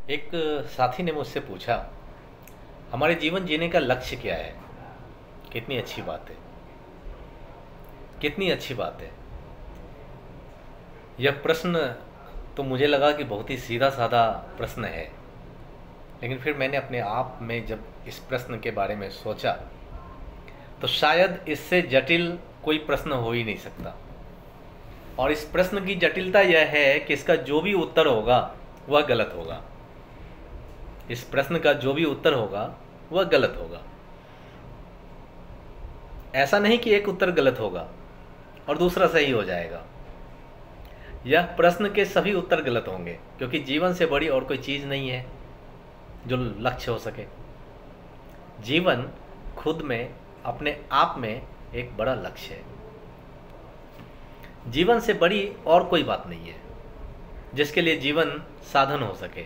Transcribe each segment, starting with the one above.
एक साथी ने मुझसे पूछा, हमारे जीवन जीने का लक्ष्य क्या है। कितनी अच्छी बात है, कितनी अच्छी बात है। यह प्रश्न तो मुझे लगा कि बहुत ही सीधा साधा प्रश्न है, लेकिन फिर मैंने अपने आप में जब इस प्रश्न के बारे में सोचा तो शायद इससे जटिल कोई प्रश्न हो ही नहीं सकता। और इस प्रश्न की जटिलता यह है कि इसका जो भी उत्तर होगा वह गलत होगा। इस प्रश्न का जो भी उत्तर होगा वह गलत होगा। ऐसा नहीं कि एक उत्तर गलत होगा और दूसरा सही हो जाएगा। यह प्रश्न के सभी उत्तर गलत होंगे, क्योंकि जीवन से बड़ी और कोई चीज़ नहीं है जो लक्ष्य हो सके। जीवन खुद में अपने आप में एक बड़ा लक्ष्य है। जीवन से बड़ी और कोई बात नहीं है जिसके लिए जीवन साधन हो सके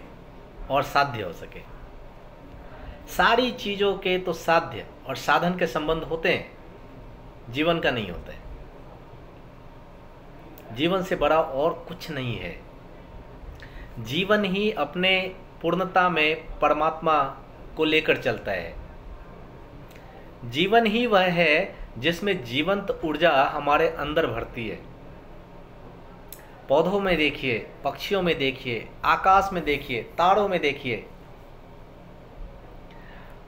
और साध्य हो सके। सारी चीज़ों के तो साध्य और साधन के संबंध होते हैं, जीवन का नहीं होता है। जीवन से बड़ा और कुछ नहीं है। जीवन ही अपने पूर्णता में परमात्मा को लेकर चलता है। जीवन ही वह है जिसमें जीवंत ऊर्जा हमारे अंदर भरती है। पौधों में देखिए, पक्षियों में देखिए, आकाश में देखिए, तारों में देखिए,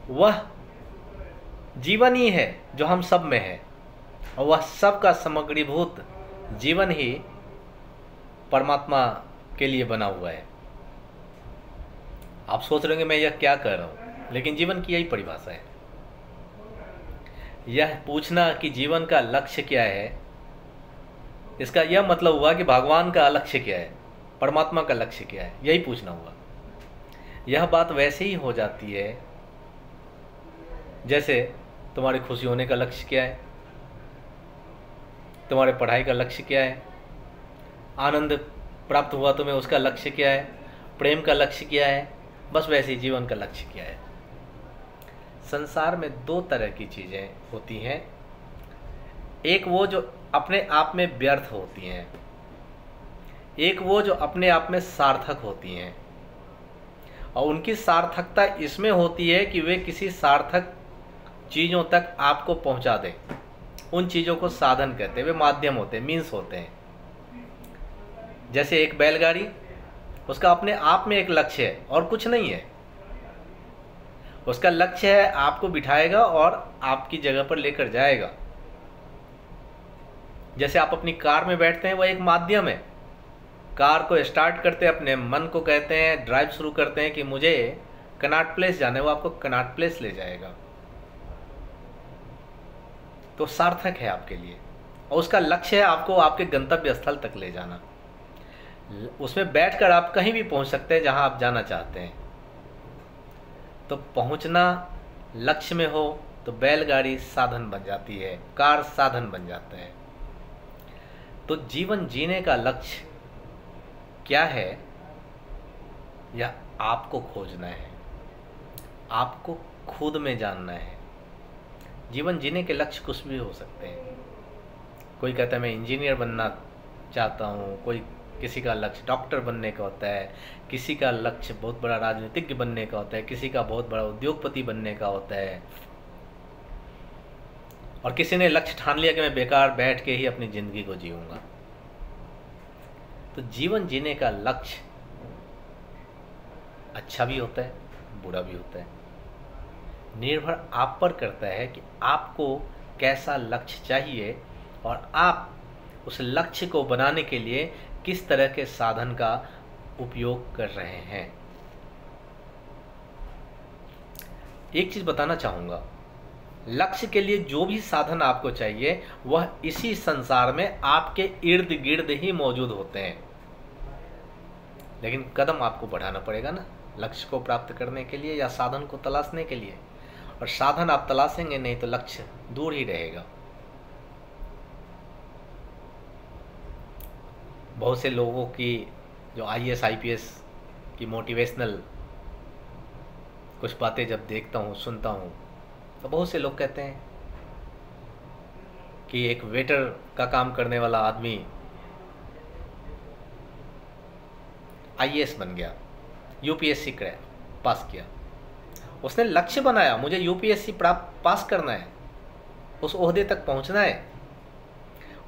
वह जीवन ही है जो हम सब में है। और वह सब का समग्रीभूत जीवन ही परमात्मा के लिए बना हुआ है। आप सोच रहे होंगे मैं यह क्या कह रहा हूँ, लेकिन जीवन की यही परिभाषा है। यह पूछना कि जीवन का लक्ष्य क्या है, इसका यह मतलब हुआ कि भगवान का लक्ष्य क्या है, परमात्मा का लक्ष्य क्या है, यही पूछना हुआ। यह बात वैसे ही हो जाती है जैसे तुम्हारी खुशी होने का लक्ष्य क्या है, तुम्हारे पढ़ाई का लक्ष्य क्या है, आनंद प्राप्त हुआ तुम्हें उसका लक्ष्य क्या है, प्रेम का लक्ष्य क्या है। बस वैसे ही जीवन का लक्ष्य क्या है। संसार में दो तरह की चीज़ें होती हैं। एक वो जो अपने आप में व्यर्थ होती हैं, एक वो जो अपने आप में सार्थक होती हैं। और उनकी सार्थकता इसमें होती है कि वे किसी सार्थक चीज़ों तक आपको पहुंचा दें। उन चीज़ों को साधन कहते हैं, वे माध्यम होते हैं, मीन्स होते हैं। जैसे एक बैलगाड़ी, उसका अपने आप में एक लक्ष्य है और कुछ नहीं है। उसका लक्ष्य है आपको बिठाएगा और आपकी जगह पर लेकर जाएगा। जैसे आप अपनी कार में बैठते हैं, वह एक माध्यम है। कार को स्टार्ट करते अपने मन को कहते हैं, ड्राइव शुरू करते हैं कि मुझे कनॉट प्लेस जाना है, वो आपको कनॉट प्लेस ले जाएगा। तो सार्थक है आपके लिए, और उसका लक्ष्य है आपको आपके गंतव्य स्थल तक ले जाना। उसमें बैठकर आप कहीं भी पहुंच सकते हैं जहां आप जाना चाहते हैं। तो पहुंचना लक्ष्य में हो तो बैलगाड़ी साधन बन जाती है, कार साधन बन जाता है। तो जीवन जीने का लक्ष्य क्या है, यह आपको खोजना है, आपको खुद में जानना है। जीवन जीने के लक्ष्य कुछ भी हो सकते हैं। कोई कहता है मैं इंजीनियर बनना चाहता हूँ, कोई किसी का लक्ष्य डॉक्टर बनने का होता है, किसी का लक्ष्य बहुत बड़ा राजनीतिज्ञ बनने का होता है, किसी का बहुत बड़ा उद्योगपति बनने का होता है, और किसी ने लक्ष्य ठान लिया कि मैं बेकार बैठ के ही अपनी ज़िंदगी को जीऊँगा। तो जीवन जीने का लक्ष्य अच्छा भी होता है, बुरा भी होता है। निर्भर आप पर करता है कि आपको कैसा लक्ष्य चाहिए और आप उस लक्ष्य को बनाने के लिए किस तरह के साधन का उपयोग कर रहे हैं। एक चीज़ बताना चाहूँगा, लक्ष्य के लिए जो भी साधन आपको चाहिए वह इसी संसार में आपके इर्द गिर्द ही मौजूद होते हैं। लेकिन कदम आपको बढ़ाना पड़ेगा ना, लक्ष्य को प्राप्त करने के लिए या साधन को तलाशने के लिए। और साधन आप तलाशेंगे नहीं तो लक्ष्य दूर ही रहेगा। बहुत से लोगों की जो IAS IPS की मोटिवेशनल कुछ बातें जब देखता हूँ, सुनता हूँ, तो बहुत से लोग कहते हैं कि एक वेटर का काम करने वाला आदमी IAS बन गया, यूपीएससी पास किया, उसने लक्ष्य बनाया मुझे यूपीएससी पास करना है, उस ओहदे तक पहुंचना है।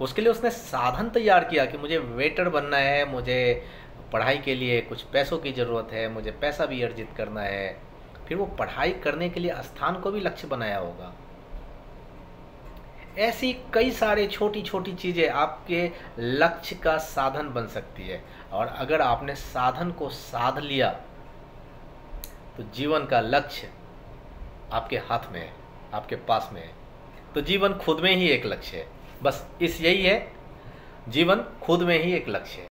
उसके लिए उसने साधन तैयार किया कि मुझे वेटर बनना है, मुझे पढ़ाई के लिए कुछ पैसों की ज़रूरत है, मुझे पैसा भी अर्जित करना है। फिर वो पढ़ाई करने के लिए स्थान को भी लक्ष्य बनाया होगा। ऐसी कई सारे छोटी छोटी चीज़ें आपके लक्ष्य का साधन बन सकती है। और अगर आपने साधन को साध लिया तो जीवन का लक्ष्य आपके हाथ में है, आपके पास में है। तो जीवन खुद में ही एक लक्ष्य है। बस यही है, जीवन खुद में ही एक लक्ष्य है।